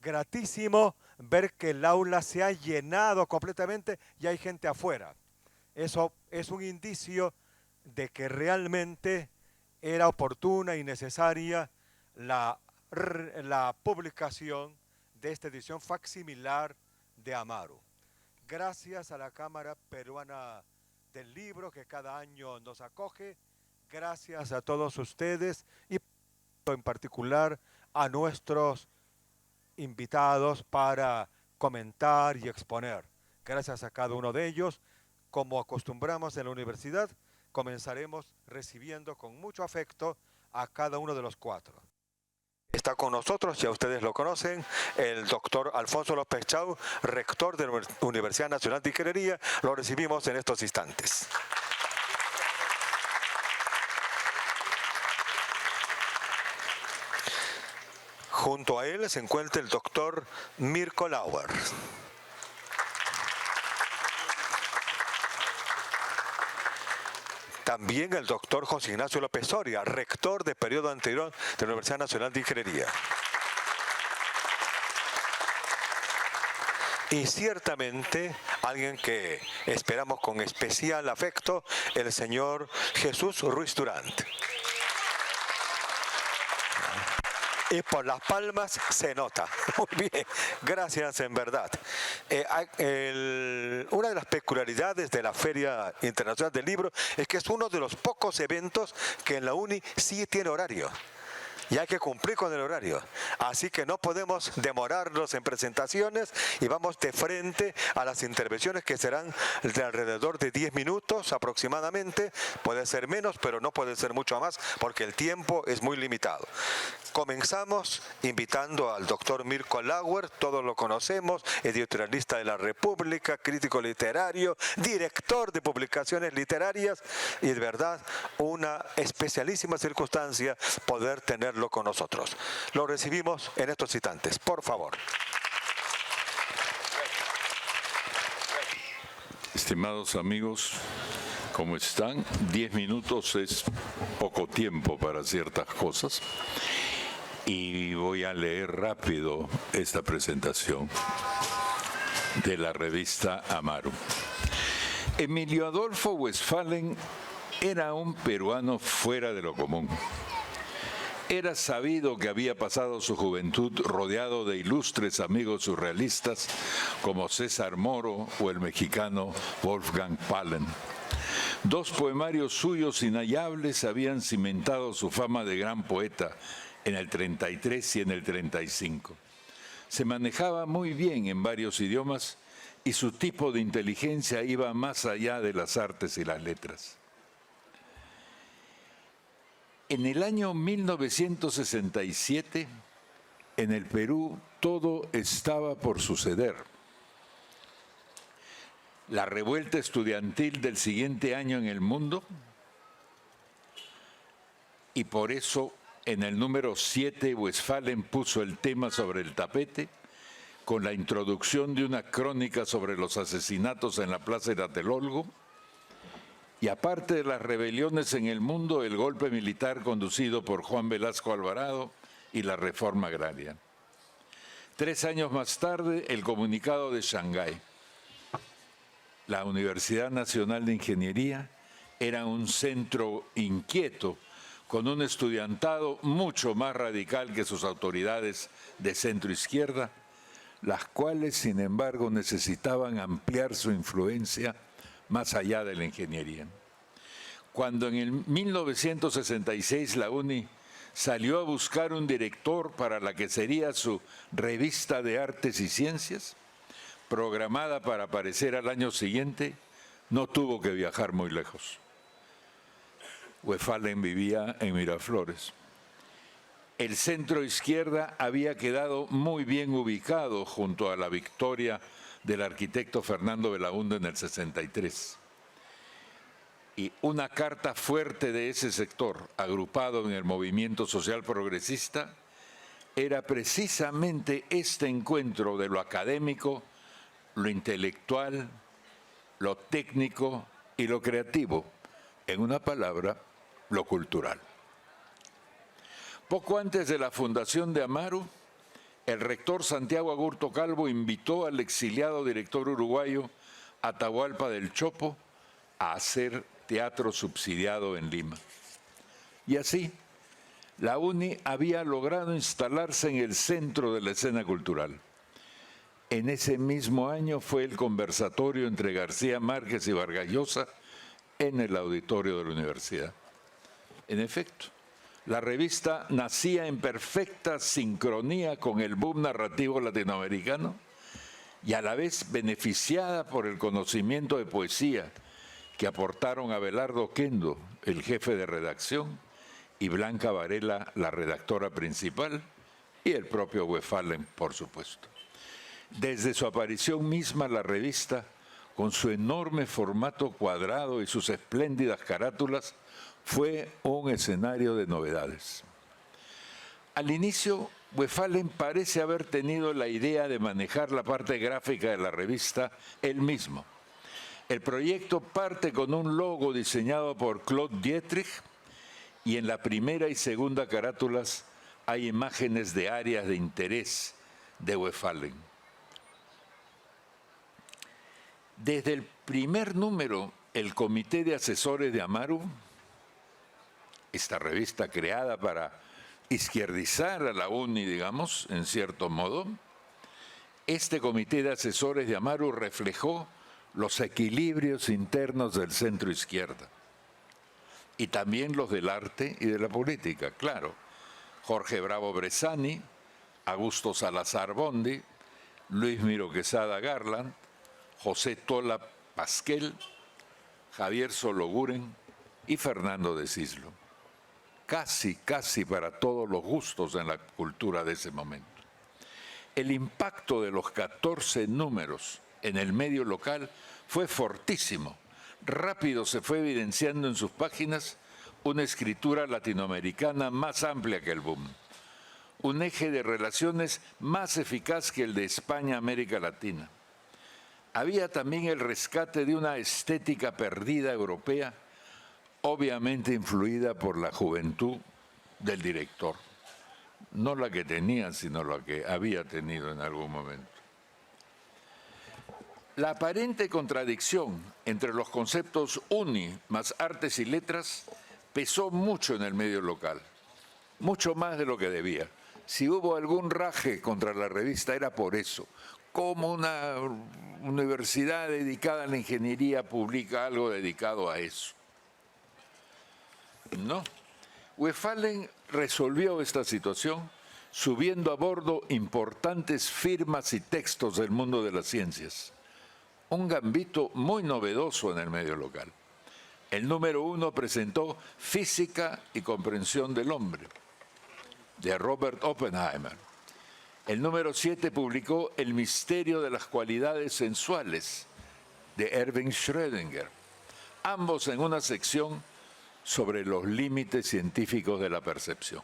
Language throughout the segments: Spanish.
gratísimo ver que el aula se ha llenado completamente y hay gente afuera. Eso es un indicio de que realmente era oportuna y necesaria la publicación de esta edición facsimilar de Amaru. Gracias a la Cámara Peruana del Libro que cada año nos acoge, gracias a todos ustedes y en particular a nuestros invitados para comentar y exponer. Gracias a cada uno de ellos, como acostumbramos en la universidad, comenzaremos recibiendo con mucho afecto a cada uno de los cuatro. Está con nosotros, ya ustedes lo conocen, el doctor Alfonso López Chau, rector de la Universidad Nacional de Ingeniería. Lo recibimos en estos instantes. Junto a él se encuentra el doctor Mirko Lauer. También el doctor José Ignacio López Soria, rector de periodo anterior de la Universidad Nacional de Ingeniería. Y ciertamente alguien que esperamos con especial afecto, el señor Jesús Ruiz Durant. Y por las palmas se nota. Muy bien, gracias en verdad. Una de las peculiaridades de la Feria Internacional del Libro es que es uno de los pocos eventos que en la UNI sí tiene horario. Y hay que cumplir con el horario. Así que no podemos demorarnos en presentaciones y vamos de frente a las intervenciones que serán de alrededor de 10 minutos aproximadamente. Puede ser menos, pero no puede ser mucho más porque el tiempo es muy limitado. Comenzamos invitando al doctor Mirko Lauer, todos lo conocemos, editorialista de La República, crítico literario, director de publicaciones literarias y de verdad una especialísima circunstancia poder tenerlo con nosotros. Lo recibimos en estos instantes, por favor. Estimados amigos, ¿cómo están? 10 minutos es poco tiempo para ciertas cosas y voy a leer rápido esta presentación de la revista Amaru. Emilio Adolfo Westphalen era un peruano fuera de lo común. Era sabido que había pasado su juventud rodeado de ilustres amigos surrealistas como César Moro o el mexicano Wolfgang Paalen. Dos poemarios suyos inhallables habían cimentado su fama de gran poeta en el 33 y en el 35. Se manejaba muy bien en varios idiomas y su tipo de inteligencia iba más allá de las artes y las letras. En el año 1967, en el Perú, todo estaba por suceder. La revuelta estudiantil del siguiente año en el mundo, y por eso en el número 7 Westphalen puso el tema sobre el tapete, con la introducción de una crónica sobre los asesinatos en la Plaza Tlatelolco. Y aparte de las rebeliones en el mundo, el golpe militar conducido por Juan Velasco Alvarado y la reforma agraria. 3 años más tarde, el comunicado de Shanghái. La Universidad Nacional de Ingeniería era un centro inquieto, con un estudiantado mucho más radical que sus autoridades de centro-izquierda, las cuales, sin embargo, necesitaban ampliar su influencia más allá de la ingeniería. Cuando en el 1966 la UNI salió a buscar un director para la que sería su revista de artes y ciencias, programada para aparecer al año siguiente, no tuvo que viajar muy lejos. Westphalen vivía en Miraflores. El centro izquierda había quedado muy bien ubicado junto a la victoria del arquitecto Fernando Belaúnde en el 63. Y una carta fuerte de ese sector, agrupado en el movimiento social progresista, era precisamente este encuentro de lo académico, lo intelectual, lo técnico y lo creativo, en una palabra, lo cultural. Poco antes de la fundación de Amaru, el rector Santiago Agurto Calvo invitó al exiliado director uruguayo Atahualpa del Chopo a hacer teatro subsidiado en Lima. Y así, la UNI había logrado instalarse en el centro de la escena cultural. En ese mismo año fue el conversatorio entre García Márquez y Vargas Llosa en el auditorio de la universidad. En efecto, la revista nacía en perfecta sincronía con el boom narrativo latinoamericano y a la vez beneficiada por el conocimiento de poesía que aportaron Abelardo Kendo, el jefe de redacción, y Blanca Varela, la redactora principal, y el propio Westphalen, por supuesto. Desde su aparición misma, la revista, con su enorme formato cuadrado y sus espléndidas carátulas, fue un escenario de novedades. Al inicio, Westphalen parece haber tenido la idea de manejar la parte gráfica de la revista él mismo. El proyecto parte con un logo diseñado por Claude Dietrich y en la primera y segunda carátulas hay imágenes de áreas de interés de Westphalen. Desde el primer número, el Comité de Asesores de Amaru, esta revista creada para izquierdizar a la UNI, digamos, en cierto modo, este Comité de Asesores de Amaru reflejó los equilibrios internos del centro izquierda y también los del arte y de la política, claro. Jorge Bravo Bressani, Augusto Salazar Bondi, Luis Miro Quesada Garland, José Tola Pasquel, Javier Sologuren y Fernando de Cislo. Casi para todos los gustos en la cultura de ese momento. El impacto de los 14 números en el medio local fue fortísimo. Rápido se fue evidenciando en sus páginas una escritura latinoamericana más amplia que el boom, un eje de relaciones más eficaz que el de España-América Latina. Había también el rescate de una estética perdida europea, obviamente influida por la juventud del director. No la que tenía, sino la que había tenido en algún momento. La aparente contradicción entre los conceptos UNI más artes y letras pesó mucho en el medio local, mucho más de lo que debía. Si hubo algún raje contra la revista era por eso. ¿Cómo una universidad dedicada a la ingeniería publica algo dedicado a eso? No. Westphalen resolvió esta situación subiendo a bordo importantes firmas y textos del mundo de las ciencias. Un gambito muy novedoso en el medio local. El número 1 presentó Física y Comprensión del Hombre, de Robert Oppenheimer. El número 7 publicó El misterio de las cualidades sensuales, de Erwin Schrödinger, ambos en una sección sobre los límites científicos de la percepción.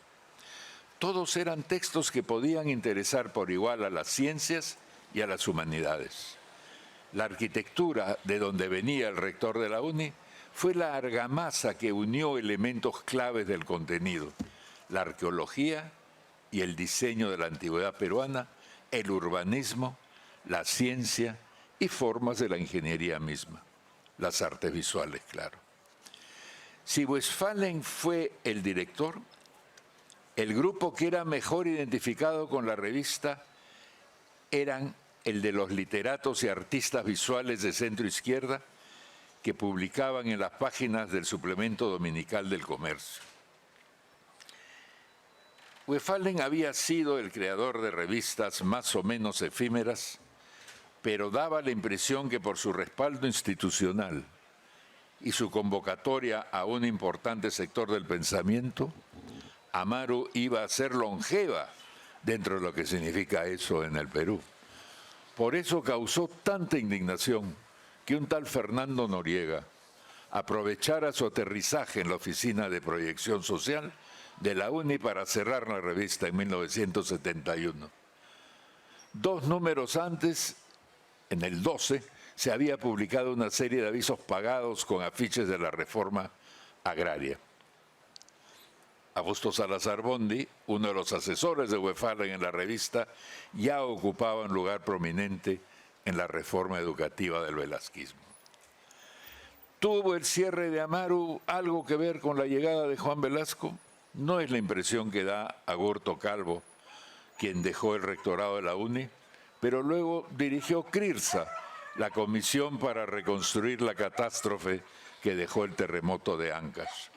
Todos eran textos que podían interesar por igual a las ciencias y a las humanidades. La arquitectura de donde venía el rector de la UNI fue la argamasa que unió elementos claves del contenido, la arqueología y el diseño de la antigüedad peruana, el urbanismo, la ciencia y formas de la ingeniería misma, las artes visuales, claro. Si Westphalen fue el director, el grupo que era mejor identificado con la revista eran el de los literatos y artistas visuales de centro izquierda que publicaban en las páginas del suplemento dominical del Comercio. Westphalen había sido el creador de revistas más o menos efímeras, pero daba la impresión que por su respaldo institucional y su convocatoria a un importante sector del pensamiento, Amaru iba a ser longeva dentro de lo que significa eso en el Perú. Por eso causó tanta indignación que un tal Fernando Noriega aprovechara su aterrizaje en la Oficina de Proyección Social de la UNI para cerrar la revista en 1971. 2 números antes, en el 12, se había publicado una serie de avisos pagados con afiches de la reforma agraria. Augusto Salazar Bondi, uno de los asesores de Westphalen en la revista, ya ocupaba un lugar prominente en la reforma educativa del velasquismo. ¿Tuvo el cierre de Amaru algo que ver con la llegada de Juan Velasco? No es la impresión que da Agurto Calvo, quien dejó el rectorado de la UNI, pero luego dirigió CRIRSA, la comisión para reconstruir la catástrofe que dejó el terremoto de Ancash.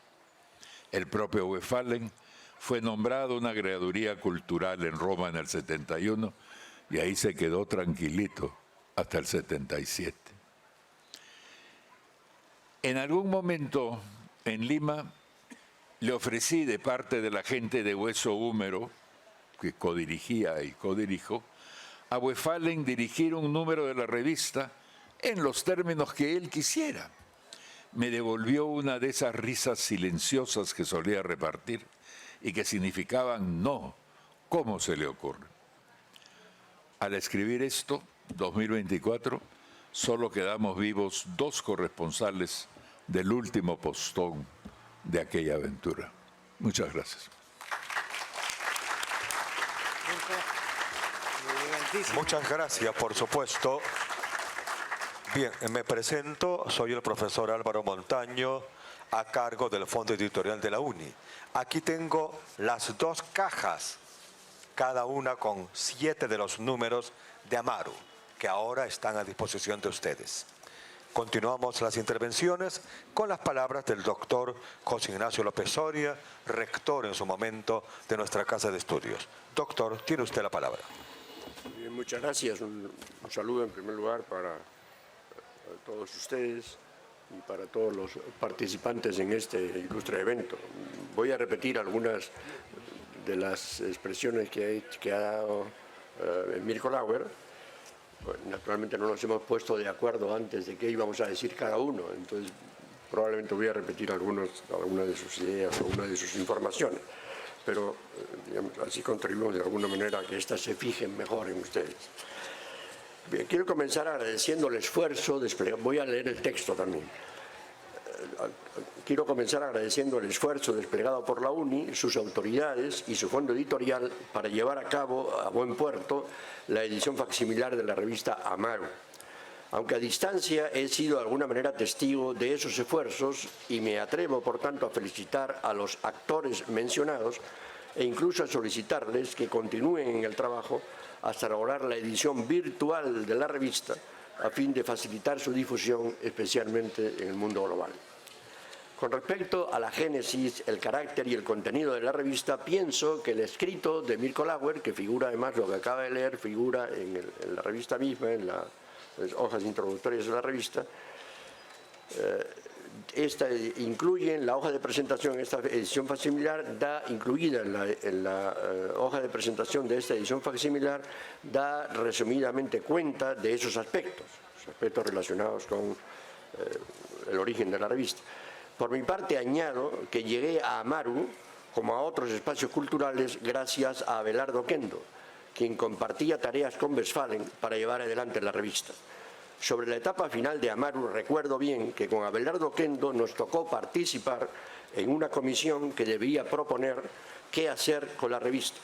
El propio Westphalen fue nombrado una graduría cultural en Roma en el 71 y ahí se quedó tranquilito hasta el 77. En algún momento en Lima le ofrecí de parte de la gente de Hueso Húmero, que codirigía y codirijo, a Westphalen dirigir un número de la revista en los términos que él quisiera. Me devolvió una de esas risas silenciosas que solía repartir y que significaban no, ¿cómo se le ocurre? Al escribir esto, 2024, solo quedamos vivos 2 corresponsales del último postón de aquella aventura. Muchas gracias. Muchas gracias, por supuesto. Bien, me presento, soy el profesor Álvaro Montaño, a cargo del Fondo Editorial de la UNI. Aquí tengo las 2 cajas, cada una con 7 de los números de Amaru, que ahora están a disposición de ustedes. Continuamos las intervenciones con las palabras del doctor José Ignacio López Soria, rector en su momento de nuestra Casa de Estudios. Doctor, tiene usted la palabra. Bien, muchas gracias. Un saludo en primer lugar para todos ustedes y para todos los participantes en este ilustre evento. Voy a repetir algunas de las expresiones que ha dado Mirko Lauer. Naturalmente no nos hemos puesto de acuerdo antes de qué íbamos a decir cada uno, entonces probablemente voy a repetir algunas de sus ideas o algunas de sus informaciones, pero digamos, así contribuimos de alguna manera a que éstas se fijen mejor en ustedes. Bien, quiero comenzar agradeciendo el esfuerzo, voy a leer el texto también. Quiero comenzar agradeciendo el esfuerzo desplegado por la UNI, sus autoridades y su fondo editorial para llevar a cabo a buen puerto la edición facsimilar de la revista Amaru. Aunque a distancia he sido de alguna manera testigo de esos esfuerzos y me atrevo por tanto a felicitar a los actores mencionados e incluso a solicitarles que continúen en el trabajo hasta lograr la edición virtual de la revista a fin de facilitar su difusión especialmente en el mundo global. Con respecto a la génesis, el carácter y el contenido de la revista, pienso que el escrito de Mirko Lauer, que figura además, lo que acaba de leer, figura en la revista misma, en las hojas introductorias de la revista, esta incluye en la hoja de presentación, esta edición facsimilar, incluida en la hoja de presentación de esta edición facsimilar, da resumidamente cuenta de esos aspectos relacionados con el origen de la revista. Por mi parte, añado que llegué a Amaru, como a otros espacios culturales, gracias a Abelardo Oquendo, quien compartía tareas con Westphalen para llevar adelante la revista. Sobre la etapa final de Amaru, recuerdo bien que con Abelardo Oquendo nos tocó participar en una comisión que debía proponer qué hacer con la revista.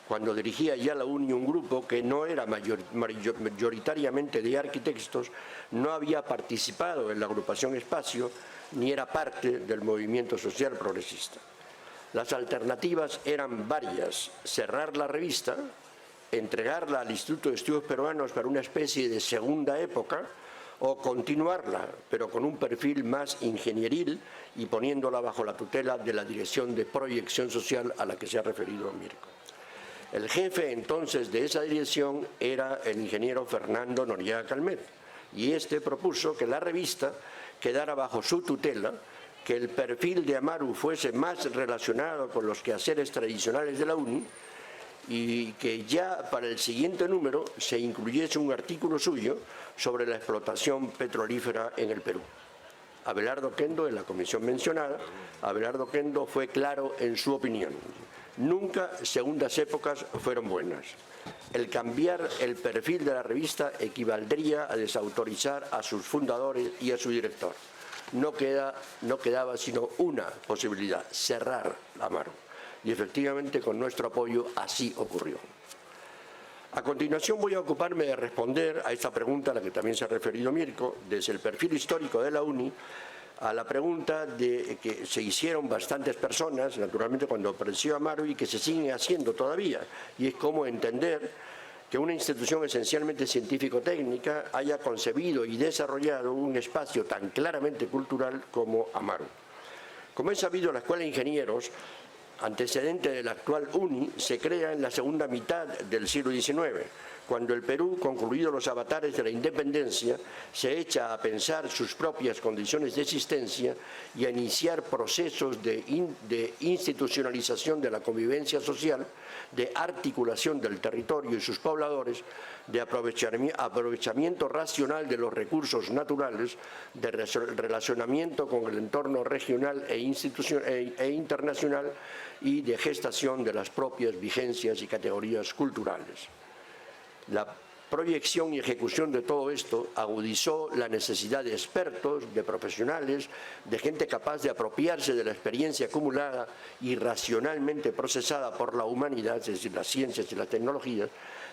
Cuando dirigía ya la UNI un grupo que no era mayoritariamente de arquitectos, no había participado en la agrupación Espacio, ni era parte del movimiento social progresista. Las alternativas eran varias: cerrar la revista, entregarla al Instituto de Estudios Peruanos para una especie de segunda época, o continuarla, pero con un perfil más ingenieril y poniéndola bajo la tutela de la Dirección de Proyección Social a la que se ha referido Mirko. El jefe entonces de esa dirección era el ingeniero Fernando Noriega Calmet, y este propuso que la revista quedara bajo su tutela, que el perfil de Amaru fuese más relacionado con los quehaceres tradicionales de la UNI y que ya para el siguiente número se incluyese un artículo suyo sobre la explotación petrolífera en el Perú. Abelardo Oquendo, en la comisión mencionada, Abelardo Oquendo fue claro en su opinión: nunca segundas épocas fueron buenas. El cambiar el perfil de la revista equivaldría a desautorizar a sus fundadores y a su director. No quedaba sino una posibilidad: cerrar Amaru. y efectivamente con nuestro apoyo así ocurrió. A continuación voy a ocuparme de responder a esta pregunta a la que también se ha referido Mirko, desde el perfil histórico de la UNI, a la pregunta de que se hicieron bastantes personas, naturalmente cuando apareció Amaro, y que se siguen haciendo todavía, y es cómo entender que una institución esencialmente científico-técnica haya concebido y desarrollado un espacio tan claramente cultural como Amaro. Como es sabido, la Escuela de Ingenieros, antecedente de la actual UNI, se crea en la segunda mitad del siglo XIX, cuando el Perú, concluidos los avatares de la independencia, se echa a pensar sus propias condiciones de existencia y a iniciar procesos de institucionalización de la convivencia social, de articulación del territorio y sus pobladores, de aprovechamiento racional de los recursos naturales, de relacionamiento con el entorno regional e internacional y de gestación de las propias vigencias y categorías culturales. La proyección y ejecución de todo esto agudizó la necesidad de expertos, de profesionales, de gente capaz de apropiarse de la experiencia acumulada y racionalmente procesada por la humanidad, es decir, las ciencias y las tecnologías,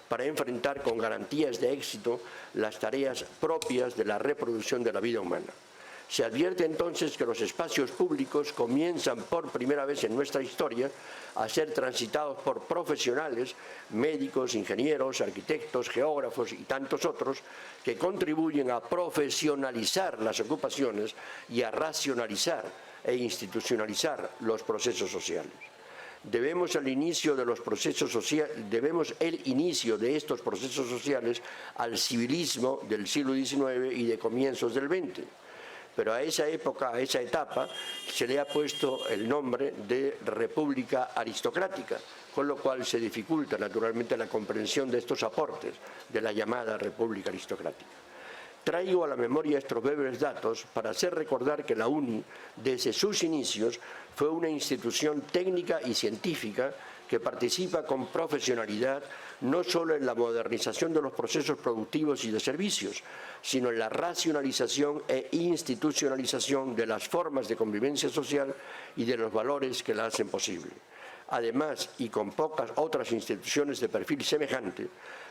para enfrentar con garantías de éxito las tareas propias de la reproducción de la vida humana. Se advierte entonces que los espacios públicos comienzan por primera vez en nuestra historia a ser transitados por profesionales, médicos, ingenieros, arquitectos, geógrafos y tantos otros que contribuyen a profesionalizar las ocupaciones y a racionalizar e institucionalizar los procesos sociales. Debemos el inicio de estos procesos sociales al civilismo del siglo XIX y de comienzos del XX. Pero a esa época, a esa etapa, se le ha puesto el nombre de República Aristocrática, con lo cual se dificulta naturalmente la comprensión de estos aportes de la llamada República Aristocrática. Traigo a la memoria estos breves datos para hacer recordar que la UNI, desde sus inicios, fue una institución técnica y científica que participa con profesionalidad no solo en la modernización de los procesos productivos y de servicios, sino en la racionalización e institucionalización de las formas de convivencia social y de los valores que la hacen posible. Además, y con pocas otras instituciones de perfil semejante,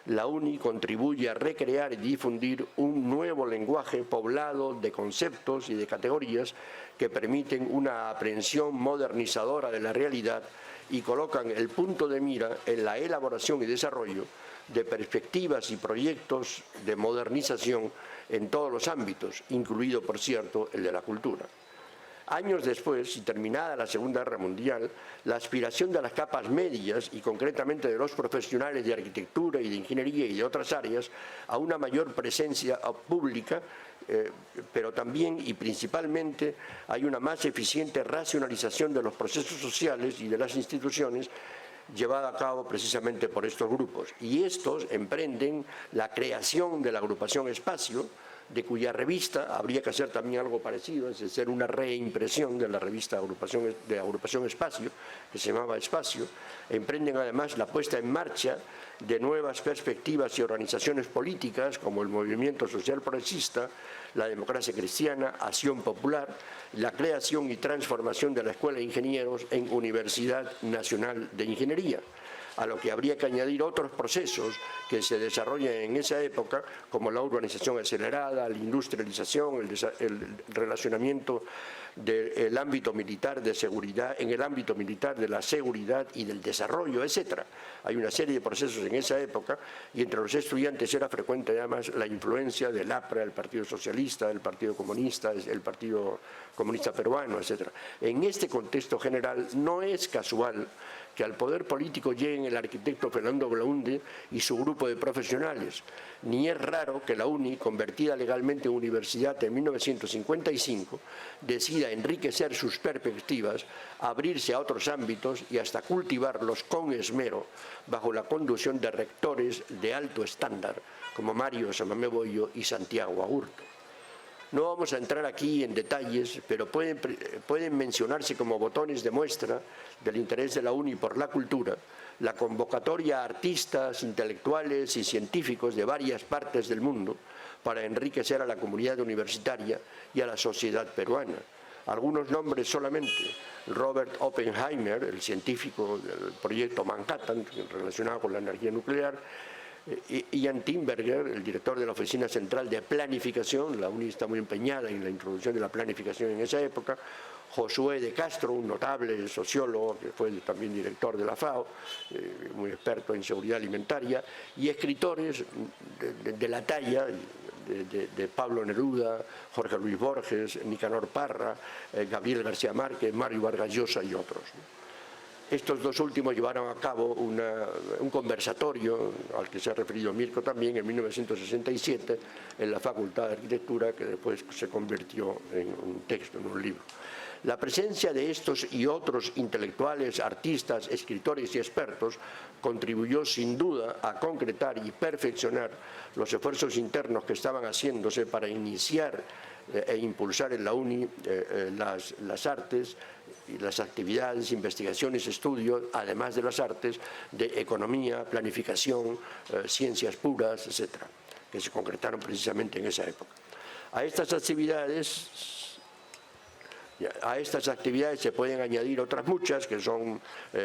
la UNI contribuye a recrear y difundir un nuevo lenguaje poblado de conceptos y de categorías que permiten una aprehensión modernizadora de la realidad y colocan el punto de mira en la elaboración y desarrollo de perspectivas y proyectos de modernización en todos los ámbitos, incluido, por cierto, el de la cultura. Años después, y terminada la Segunda Guerra Mundial, la aspiración de las capas medias, y concretamente de los profesionales de arquitectura y de ingeniería y de otras áreas, a una mayor presencia pública, pero también y principalmente hay una más eficiente racionalización de los procesos sociales y de las instituciones llevada a cabo precisamente por estos grupos. Y estos emprenden la creación de la agrupación Espacio, de cuya revista habría que hacer también algo parecido, es decir, una reimpresión de la revista de Agrupación Espacio, que se llamaba Espacio. Emprenden además la puesta en marcha de nuevas perspectivas y organizaciones políticas como el Movimiento Social Progresista, la Democracia Cristiana, Acción Popular, la creación y transformación de la Escuela de Ingenieros en Universidad Nacional de Ingeniería, a lo que habría que añadir otros procesos que se desarrollan en esa época, como la urbanización acelerada, la industrialización, el relacionamiento del ámbito militar de seguridad, en el ámbito militar de la seguridad y del desarrollo, etc. Hay una serie de procesos en esa época y entre los estudiantes era frecuente además la influencia del APRA, el Partido Socialista, el Partido Comunista, el Partido Comunista Peruano, etc. En este contexto general no es casual que al poder político lleguen el arquitecto Fernando Belaúnde y su grupo de profesionales, ni es raro que la UNI, convertida legalmente en universidad en 1955, decida enriquecer sus perspectivas, abrirse a otros ámbitos y hasta cultivarlos con esmero, bajo la conducción de rectores de alto estándar, como Mario Samamé Bollo y Santiago Agurto. No vamos a entrar aquí en detalles, pero pueden mencionarse como botones de muestra del interés de la UNI por la cultura, la convocatoria a artistas, intelectuales y científicos de varias partes del mundo para enriquecer a la comunidad universitaria y a la sociedad peruana, Algunos nombres solamente: Robert Oppenheimer, el científico del proyecto Manhattan relacionado con la energía nuclear; Ian Timberger, el director de la Oficina Central de Planificación, la UNI está muy empeñada en la introducción de la planificación en esa época; Josué de Castro, un notable sociólogo que fue también director de la FAO, muy experto en seguridad alimentaria; y escritores de la talla de Pablo Neruda, Jorge Luis Borges, Nicanor Parra, Gabriel García Márquez, Mario Vargas Llosa y otros. Estos dos últimos llevaron a cabo un conversatorio al que se ha referido Mirko también en 1967 en la Facultad de Arquitectura, que después se convirtió en un texto, en un libro. La presencia de estos y otros intelectuales, artistas, escritores y expertos contribuyó sin duda a concretar y perfeccionar los esfuerzos internos que estaban haciéndose para iniciar e impulsar en la UNI las artes y las actividades, investigaciones, estudios, además de las artes, de economía, planificación, ciencias puras, etcétera, que se concretaron precisamente en esa época. A estas actividades se pueden añadir otras muchas que son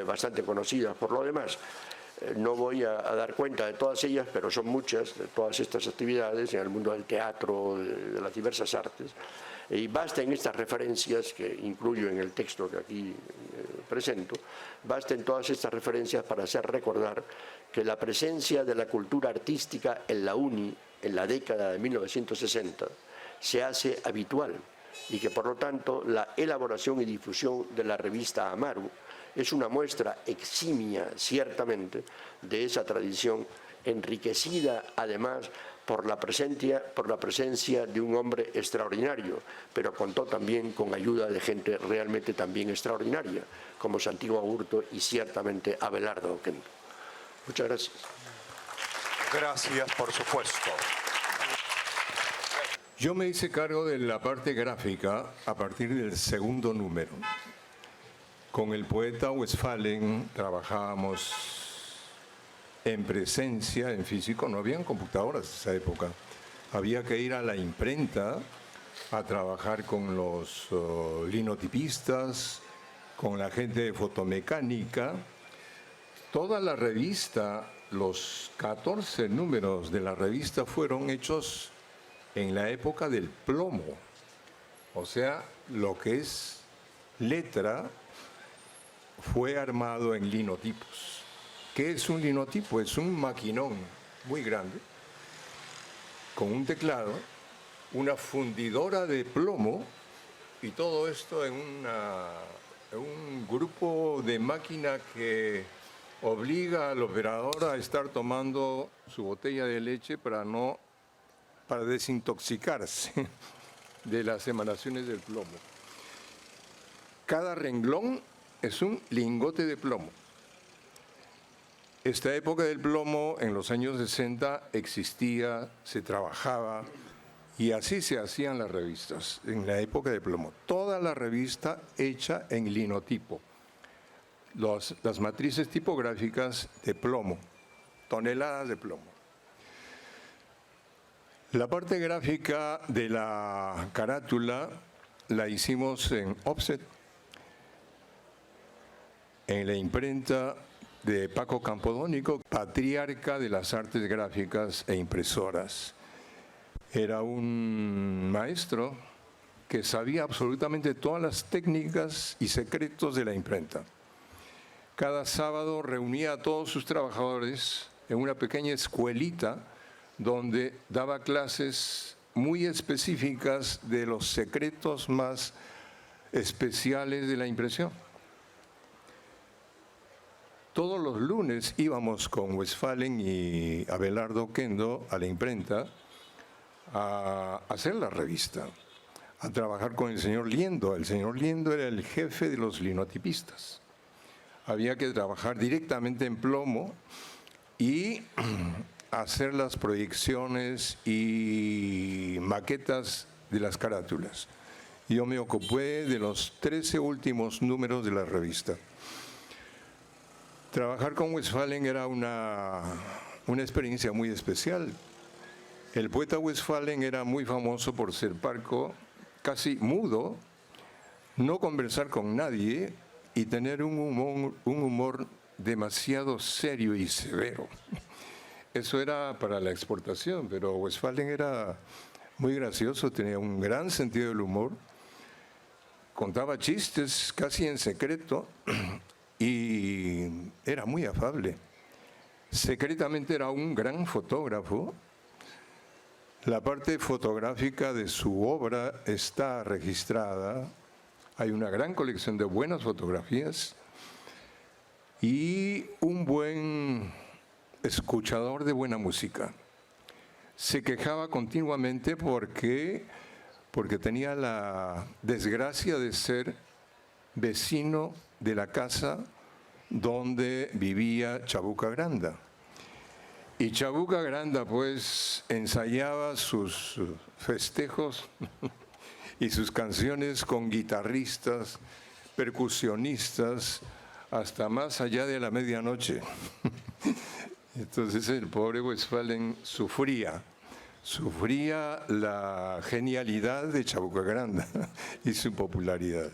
bastante conocidas por lo demás. No voy a dar cuenta de todas ellas, pero son muchas de todas estas actividades en el mundo del teatro, de las diversas artes. Y basten estas referencias que incluyo en el texto que aquí presento, basten todas estas referencias para hacer recordar que la presencia de la cultura artística en la UNI en la década de 1960 se hace habitual y que por lo tanto la elaboración y difusión de la revista Amaru es una muestra eximia, ciertamente, de esa tradición, enriquecida además por la presencia de un hombre extraordinario, pero contó también con ayuda de gente realmente también extraordinaria, como Santiago Agurto y ciertamente Abelardo Oquendo. Muchas gracias. Gracias, por supuesto. Yo me hice cargo de la parte gráfica a partir del segundo número. Con el poeta Westphalen trabajábamos en presencia, en físico. No habían computadoras en esa época. Había que ir a la imprenta a trabajar con los linotipistas, con la gente de fotomecánica. Toda la revista, los 14 números de la revista fueron hechos en la época del plomo. O sea, lo que es letra fue armado en linotipos. ¿Qué es un linotipo? Es un maquinón muy grande, con un teclado, una fundidora de plomo y todo esto en un grupo de máquina que obliga al operador a estar tomando su botella de leche para desintoxicarse de las emanaciones del plomo. Cada renglón es un lingote de plomo. Esta época del plomo, en los años 60, existía, se trabajaba, y así se hacían las revistas, en la época del plomo. Toda la revista hecha en linotipo. Las matrices tipográficas de plomo, toneladas de plomo. La parte gráfica de la carátula la hicimos en offset, en la imprenta de Paco Campodónico, patriarca de las artes gráficas e impresoras. Era un maestro que sabía absolutamente todas las técnicas y secretos de la imprenta. Cada sábado reunía a todos sus trabajadores en una pequeña escuelita donde daba clases muy específicas de los secretos más especiales de la impresión. Todos los lunes íbamos con Westphalen y Abelardo Oquendo a la imprenta a hacer la revista, a trabajar con el señor Liendo. El señor Liendo era el jefe de los linotipistas. Había que trabajar directamente en plomo y hacer las proyecciones y maquetas de las carátulas. Yo me ocupé de los 13 últimos números de la revista. Trabajar con Westphalen era una experiencia muy especial. El poeta Westphalen era muy famoso por ser parco, casi mudo, no conversar con nadie y tener un humor demasiado serio y severo. Eso era para la exportación, pero Westphalen era muy gracioso, tenía un gran sentido del humor, contaba chistes casi en secreto y era muy afable. Secretamente era un gran fotógrafo. La parte fotográfica de su obra está registrada. Hay una gran colección de buenas fotografías y un buen escuchador de buena música. Se quejaba continuamente porque tenía la desgracia de ser vecino de la casa donde vivía Chabuca Granda. Y Chabuca Granda pues ensayaba sus festejos y sus canciones con guitarristas, percusionistas, hasta más allá de la medianoche. Entonces el pobre Westphalen sufría la genialidad de Chabuca Granda y su popularidad.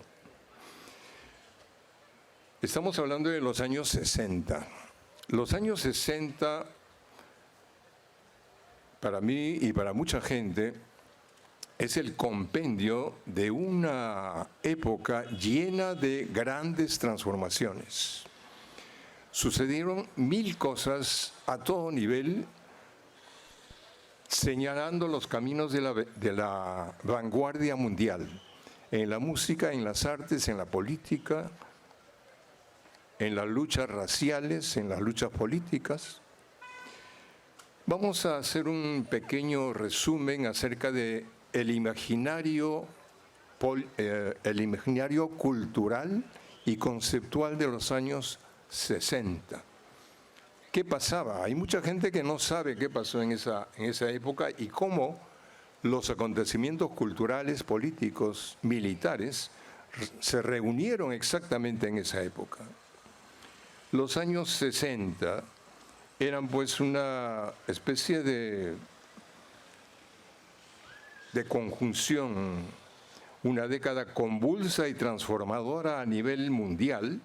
Estamos hablando de los años 60. Los años 60, para mí y para mucha gente, es el compendio de una época llena de grandes transformaciones. Sucedieron 1000 cosas a todo nivel, señalando los caminos de la vanguardia mundial, en la música, en las artes, en la política, en las luchas raciales, en las luchas políticas. Vamos a hacer un pequeño resumen acerca de el imaginario cultural y conceptual de los años 60. ¿Qué pasaba? Hay mucha gente que no sabe qué pasó en esa época y cómo los acontecimientos culturales, políticos, militares se reunieron exactamente en esa época. Los años 60 eran pues una especie de conjunción, una década convulsa y transformadora a nivel mundial,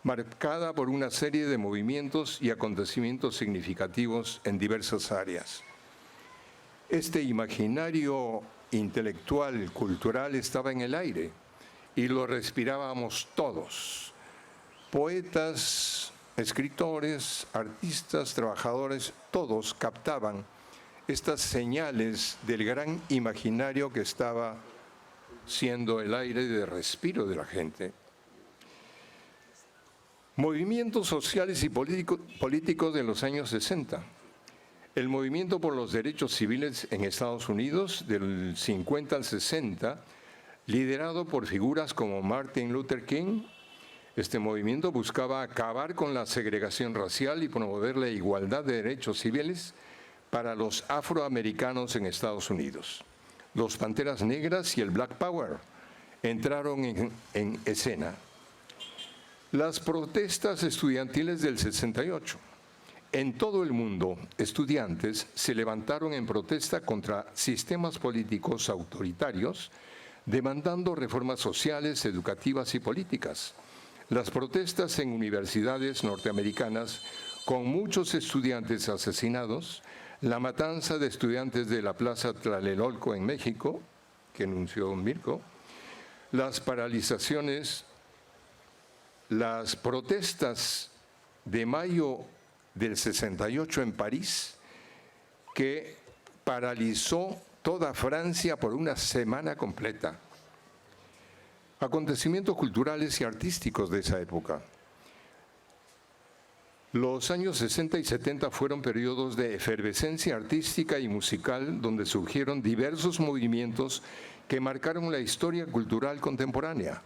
marcada por una serie de movimientos y acontecimientos significativos en diversas áreas. Este imaginario intelectual, cultural, estaba en el aire y lo respirábamos todos. Poetas, escritores, artistas, trabajadores, todos captaban estas señales del gran imaginario que estaba siendo el aire de respiro de la gente. Movimientos sociales y políticos de los años 60. El movimiento por los derechos civiles en Estados Unidos del 50 al 60, liderado por figuras como Martin Luther King. Este movimiento buscaba acabar con la segregación racial y promover la igualdad de derechos civiles para los afroamericanos en Estados Unidos. Los Panteras Negras y el Black Power entraron en escena. Las protestas estudiantiles del 68. En todo el mundo, estudiantes se levantaron en protesta contra sistemas políticos autoritarios, demandando reformas sociales, educativas y políticas. Las protestas en universidades norteamericanas, con muchos estudiantes asesinados, la matanza de estudiantes de la Plaza Tlatelolco en México, que anunció Mirko, las paralizaciones, las protestas de mayo del 68 en París, que paralizó toda Francia por una semana completa. Acontecimientos culturales y artísticos de esa época. Los años 60 y 70 fueron periodos de efervescencia artística y musical donde surgieron diversos movimientos que marcaron la historia cultural contemporánea.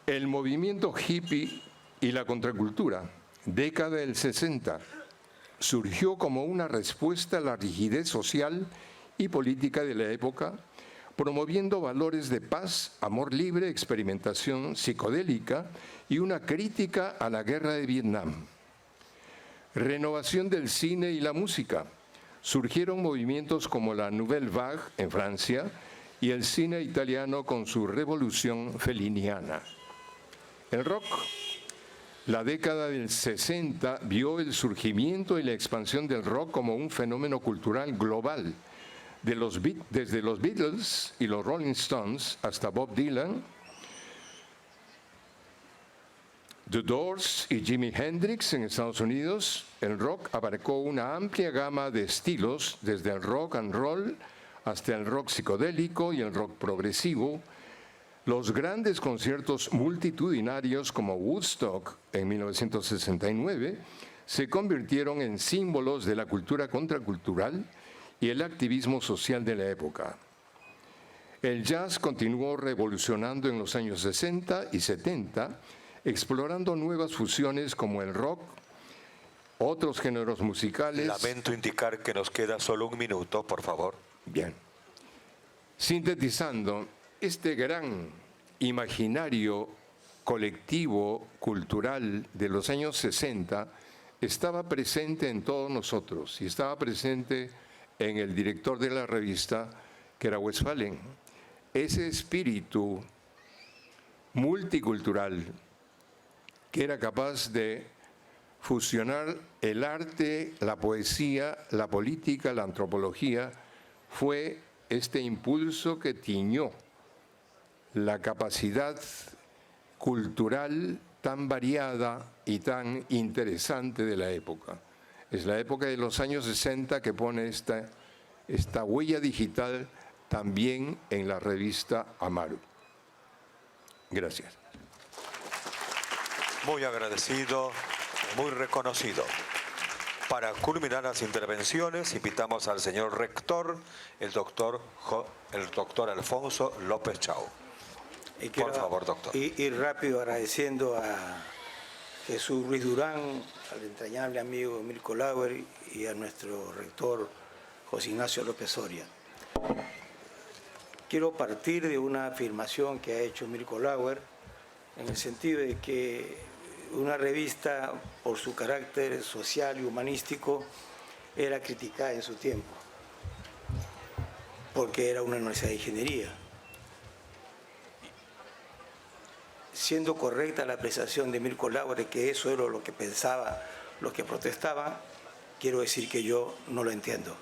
El movimiento hippie y la contracultura, década del 60, surgió como una respuesta a la rigidez social y política de la época, promoviendo valores de paz, amor libre, experimentación psicodélica y una crítica a la guerra de Vietnam. Renovación del cine y la música. Surgieron movimientos como la Nouvelle Vague en Francia y el cine italiano con su revolución feliniana. El rock. La década del 60 vio el surgimiento y la expansión del rock como un fenómeno cultural global, desde los Beatles y los Rolling Stones hasta Bob Dylan, The Doors y Jimi Hendrix en Estados Unidos. El rock abarcó una amplia gama de estilos, desde el rock and roll hasta el rock psicodélico y el rock progresivo. Los grandes conciertos multitudinarios como Woodstock en 1969 se convirtieron en símbolos de la cultura contracultural y el activismo social de la época. El jazz continuó revolucionando en los años 60 y 70, explorando nuevas fusiones como el rock, otros géneros musicales. Lamento indicar que nos queda solo 1 minuto, por favor. Bien. Sintetizando, este gran imaginario colectivo cultural de los años 60 estaba presente en todos nosotros y estaba presente en el director de la revista, que era Westphalen. Ese espíritu multicultural que era capaz de fusionar el arte, la poesía, la política, la antropología, fue este impulso que tiñó la capacidad cultural tan variada y tan interesante de la época. Es la época de los años 60 que pone esta huella digital también en la revista Amaru. Gracias. Muy agradecido, muy reconocido. Para culminar las intervenciones, invitamos al señor rector, el doctor Alfonso López Chau. Por favor, doctor. Y rápido agradeciendo a Jesús Ruiz Durán, al entrañable amigo Mirko Lauer y a nuestro rector José Ignacio López Soria. Quiero partir de una afirmación que ha hecho Mirko Lauer, en el sentido de que una revista, por su carácter social y humanístico, era criticada en su tiempo, porque era una universidad de ingeniería. Siendo correcta la apreciación de Mirko Lauer de que eso era lo que pensaba, los que protestaban, quiero decir que yo no lo entiendo.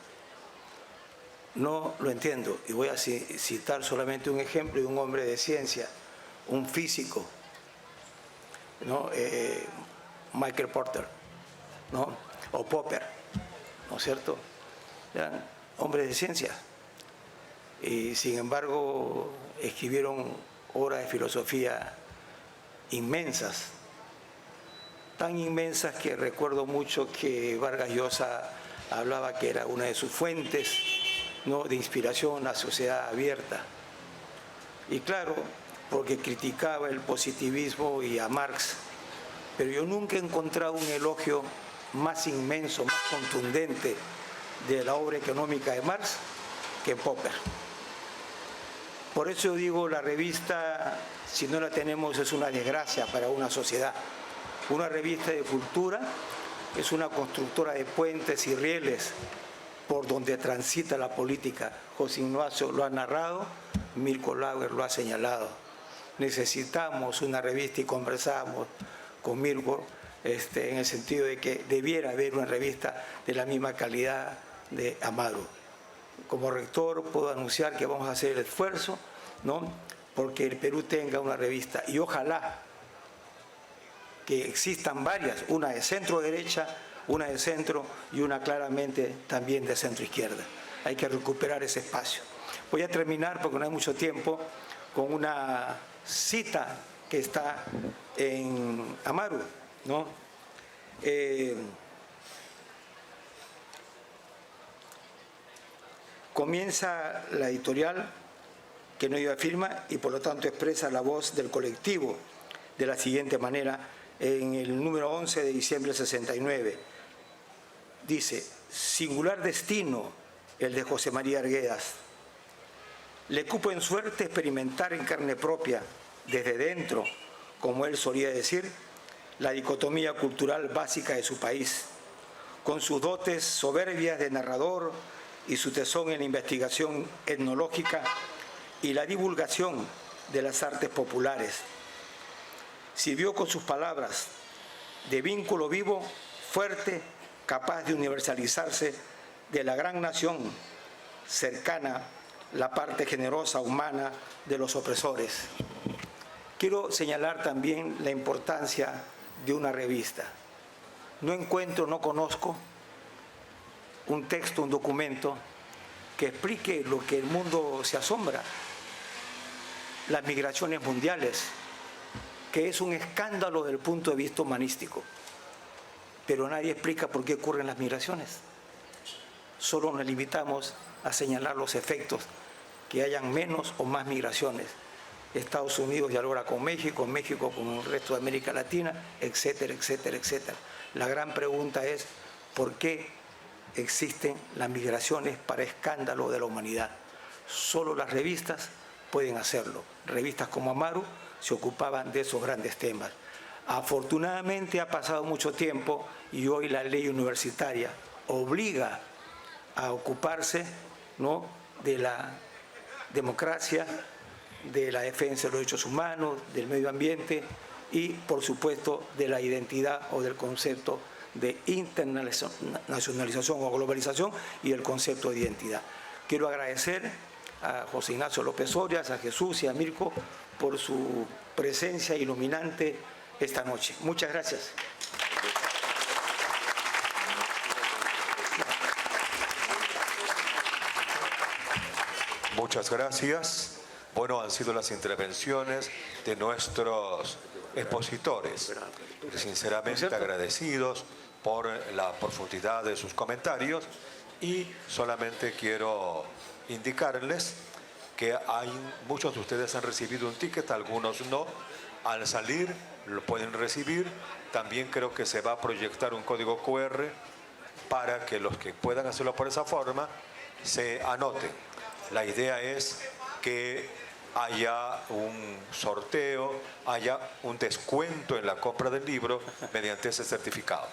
No lo entiendo. Y voy a citar solamente un ejemplo de un hombre de ciencia, un físico, ¿no? Michael Porter, ¿no? O Popper, ¿no es cierto? Eran hombres de ciencia y sin embargo escribieron obras de filosofía inmensas, tan inmensas que recuerdo mucho que Vargas Llosa hablaba que era una de sus fuentes, ¿no?, de inspiración, la sociedad abierta. Y claro, porque criticaba el positivismo y a Marx, pero yo nunca he encontrado un elogio más inmenso, más contundente de la obra económica de Marx que Popper. Por eso yo digo, la revista, si no la tenemos, es una desgracia para una sociedad. Una revista de cultura es una constructora de puentes y rieles por donde transita la política. José Ignacio lo ha narrado, Mirko Lauer lo ha señalado. Necesitamos una revista y conversamos con Mirko en el sentido de que debiera haber una revista de la misma calidad de Amaru. Como rector puedo anunciar que vamos a hacer el esfuerzo, ¿no?, porque el Perú tenga una revista y ojalá que existan varias, una de centro derecha, una de centro y una claramente también de centro izquierda. Hay que recuperar ese espacio. Voy a terminar, porque no hay mucho tiempo, con una cita que está en Amaru, ¿no? Comienza la editorial que no lleva firma y por lo tanto expresa la voz del colectivo de la siguiente manera en el número 11 de diciembre del 69. Dice: singular destino el de José María Arguedas. Le cupo en suerte experimentar en carne propia, desde dentro, como él solía decir, la dicotomía cultural básica de su país, con sus dotes soberbias de narrador y su tesón en la investigación etnológica, y la divulgación de las artes populares. Sirvió con sus palabras de vínculo vivo, fuerte, capaz de universalizarse de la gran nación cercana, la parte generosa, humana de los opresores. Quiero señalar también la importancia de una revista. No encuentro, no conozco un texto, un documento que explique lo que el mundo se asombra, las migraciones mundiales, que es un escándalo desde el punto de vista humanístico. Pero nadie explica por qué ocurren las migraciones. Solo nos limitamos a señalar los efectos, que hayan menos o más migraciones. Estados Unidos dialoga con México, México con el resto de América Latina, etcétera, etcétera, etcétera. La gran pregunta es, ¿por qué existen las migraciones para escándalo de la humanidad? Solo las revistas pueden hacerlo. Revistas como Amaru se ocupaban de esos grandes temas. Afortunadamente ha pasado mucho tiempo y hoy la ley universitaria obliga a ocuparse, ¿no?, de la democracia, de la defensa de los derechos humanos, del medio ambiente y, por supuesto, de la identidad o del concepto de internacionalización o globalización y el concepto de identidad. Quiero agradecer a José Ignacio López Orias, a Jesús y a Mirko por su presencia iluminante esta noche. Muchas gracias. Muchas gracias. Bueno, han sido las intervenciones de nuestros expositores. Sinceramente agradecidos por la profundidad de sus comentarios y solamente quiero indicarles que muchos de ustedes han recibido un ticket, algunos no. Al salir lo pueden recibir. También creo que se va a proyectar un código QR para que los que puedan hacerlo por esa forma se anoten. La idea es que haya un sorteo, haya un descuento en la compra del libro mediante ese certificado.